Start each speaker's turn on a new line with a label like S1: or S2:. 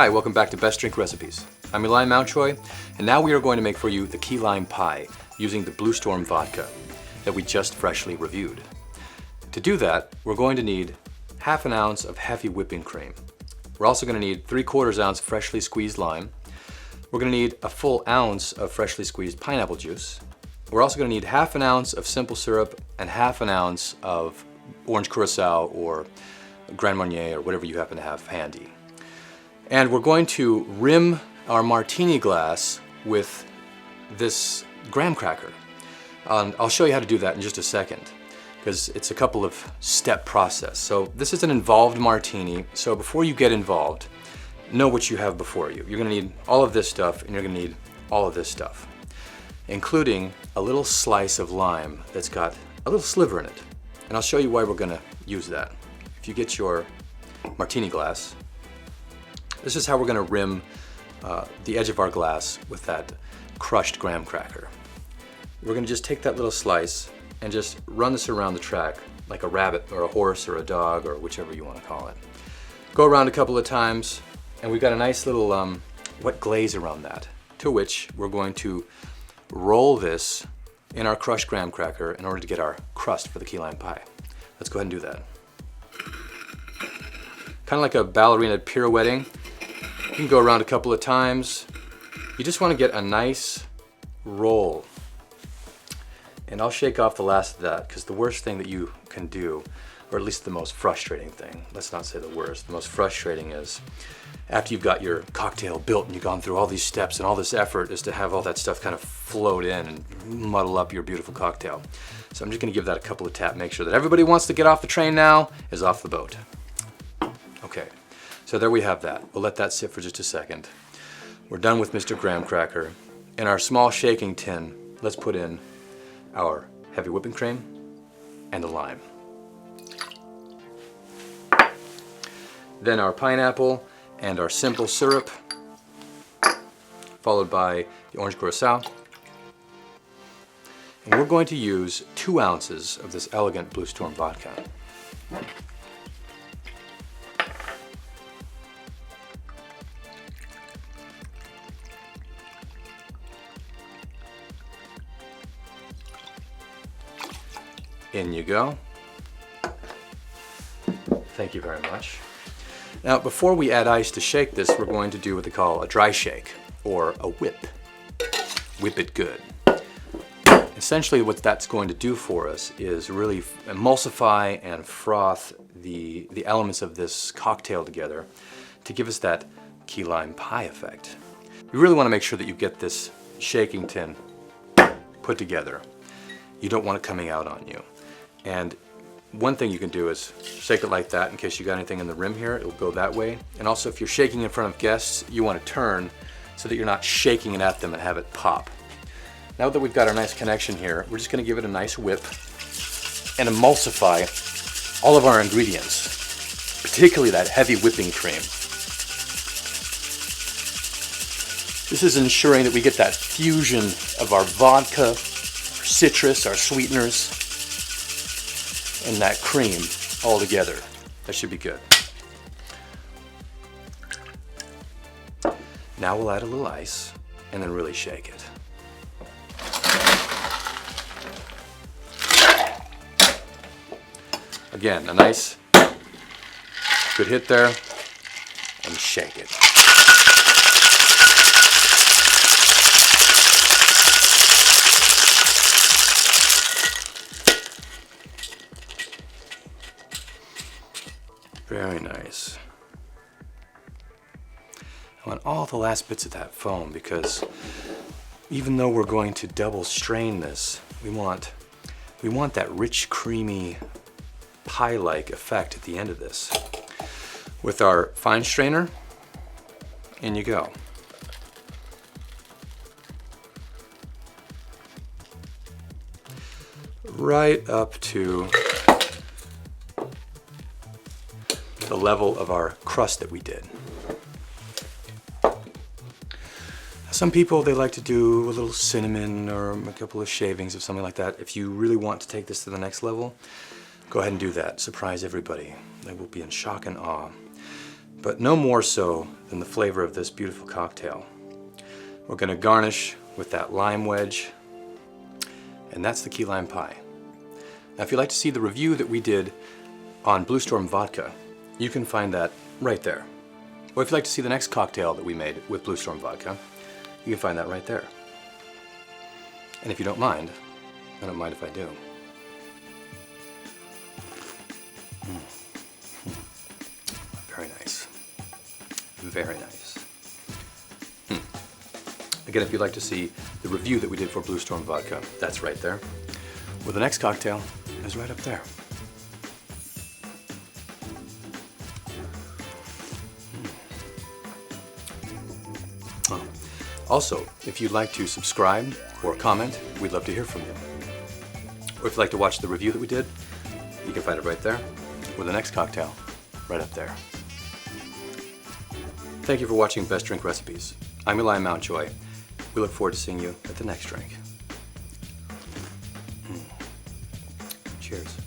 S1: Hi, welcome back to Best Drink Recipes. I'm Eli Mountjoy, and now we are going to make for you the key lime pie using the Bleustorm Vodka that we just freshly reviewed. To do that, we're going to need half an ounce of heavy whipping cream. We're also going to need 3/4 ounce freshly squeezed lime. We're going to need a full ounce of freshly squeezed pineapple juice. We're also going to need half an ounce of simple syrup and half an ounce of orange curacao or Grand Marnier or whatever you happen to have handy. And we're going to rim our martini glass with this graham cracker. I'll show you how to do that in just a second, because it's a couple of step process. So this is an involved martini, so before you get involved, know what you have before you. You're gonna need all of this stuff, and you're gonna need all of this stuff, including a little slice of lime that's got a little sliver in it. And I'll show you why we're gonna use that. If you get your martini glass, this is how we're going to rim the edge of our glass with that crushed graham cracker. We're going to just take that little slice and just run this around the track like a rabbit or a horse or a dog or whichever you want to call it. Go around a couple of times, and we've got a nice little wet glaze around that, to which we're going to roll this in our crushed graham cracker in order to get our crust for the key lime pie. Let's go ahead and do that. Kind of like a ballerina pirouetting. You can go around a couple of times. You just want to get a nice roll. And I'll shake off the last of that, because the worst thing that you can do, or at least the most frustrating thing, let's not say the worst, the most frustrating is after you've got your cocktail built and you've gone through all these steps and all this effort, is to have all that stuff kind of float in and muddle up your beautiful cocktail. So I'm just going to give that a couple of taps, make sure that everybody who wants to get off the train now is off the boat. Okay, so there we have that. We'll let that sit for just a second. We're done with Mr. Graham Cracker. In our small shaking tin, let's put in our heavy whipping cream and the lime. Then our pineapple and our simple syrup, followed by the orange curacao. And we're going to use 2 ounces of this elegant Bleustorm Vodka. In you go. Thank you very much. Now, before we add ice to shake this, we're going to do what they call a dry shake, or a whip. Whip it good. Essentially what that's going to do for us is really emulsify and froth the elements of this cocktail together to give us that key lime pie effect. You really want to make sure that you get this shaking tin put together. You don't want it coming out on you. And one thing you can do is shake it like that in case you got anything in the rim here. It'll go that way. And also, if you're shaking in front of guests, you want to turn so that you're not shaking it at them and have it pop. Now that we've got our nice connection here, we're just going to give it a nice whip and emulsify all of our ingredients, particularly that heavy whipping cream. This is ensuring that we get that fusion of our vodka, our citrus, our sweeteners, and that cream all together. That should be good. Now we'll add a little ice and then really shake it. Again, a nice good hit there, and shake it. Very nice. I want all the last bits of that foam, because even though we're going to double strain this, we want that rich, creamy, pie-like effect at the end of this. With our fine strainer, in you go. Right up to the level of our crust that we did. Some people, they like to do a little cinnamon or a couple of shavings of something like that. If you really want to take this to the next level, go ahead and do that. Surprise everybody. They will be in shock and awe. but no more so than the flavor of this beautiful cocktail. We're going to garnish with that lime wedge, and that's the key lime pie. Now, if you'd like to see the review that we did on Bleustorm Vodka, you can find that right there. Or if you'd like to see the next cocktail that we made with Bleustorm Vodka, you can find that right there. And if you don't mind, I don't mind if I do. Very nice. Very nice. Again, if you'd like to see the review that we did for Bleustorm Vodka, that's right there. Well, the next cocktail is right up there. Also, if you'd like to subscribe or comment, we'd love to hear from you. Or if you'd like to watch the review that we did, you can find it right there, with the next cocktail right up there. Thank you for watching Best Drink Recipes. I'm Eli Mountjoy. We look forward to seeing you at the next drink. Cheers.